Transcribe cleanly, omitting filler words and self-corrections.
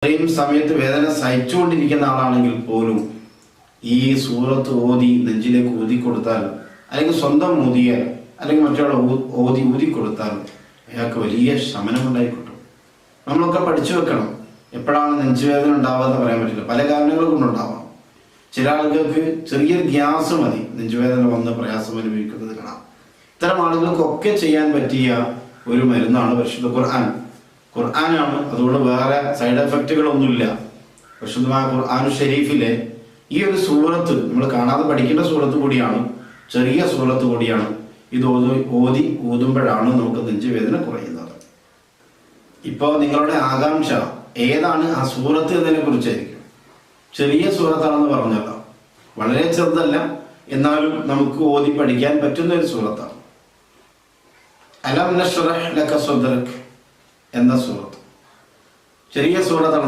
ഇത്രയും സമയത്ത് വേദന സഹിച്ചുകൊണ്ടിരിക്കുന്ന ആളാണെങ്കിൽ പോലും ഈ സൂറത്ത് ഓതി നെഞ്ചിലേക്ക് ഊതി കൊടുത്താൽ, അല്ലെങ്കിൽ സ്വന്തം ഊതിയാൽ, അല്ലെങ്കിൽ മറ്റൊരാളെ ഊതി കൊടുത്താൽ അയാൾക്ക് വലിയ ശമനം ഉണ്ടായിക്കിട്ടും. നമ്മളൊക്കെ പഠിച്ചു വെക്കണം. എപ്പോഴാണ് നെഞ്ചുവേദന ഉണ്ടാവാന്ന് പറയാൻ പറ്റില്ല. പല കാരണങ്ങൾ കൊണ്ടുണ്ടാവാം. ചില ആളുകൾക്ക് ചെറിയൊരു ഗ്യാസ് മതി നെഞ്ചുവേദന വന്ന് പ്രയാസം അനുഭവിക്കുന്നത് കാണാം. ഇത്തരം ആളുകൾക്കൊക്കെ ചെയ്യാൻ പറ്റിയ ഒരു മരുന്നാണ് പരിശുദ്ധ ഖുർആൻ. ഖുർആനാണ്. അതുകൊണ്ട് വേറെ സൈഡ് എഫക്റ്റുകളൊന്നുമില്ല. പരിശുദ്ധമായ ഖുർആൻ ഷരീഫിലെ ഈ ഒരു സൂറത്ത് നമ്മൾ കാണാതെ പഠിക്കേണ്ട സൂറത്ത് കൂടിയാണ്, ചെറിയ സൂറത്ത് കൂടിയാണ്. ഇത് ഓതി ഊതുമ്പോഴാണ് നമുക്ക് നെഞ്ചുവേദന കുറയുന്നത്. ഇപ്പോൾ നിങ്ങളുടെ ആകാംക്ഷ ഏതാണ് ആ സൂറത്ത് എന്നതിനെ കുറിച്ചായിരിക്കും. ചെറിയ സൂറത്താണെന്ന് പറഞ്ഞല്ലോ, വളരെ ചെറുതല്ല, എന്നാലും നമുക്ക് ഓതി പഠിക്കാൻ പറ്റുന്ന ഒരു സൂറത്താണ്. അലം നശ്റഹ് ലക സദ്റക് എന്ന സൂറത്ത് ചെറിയ സൂറത്താണ്.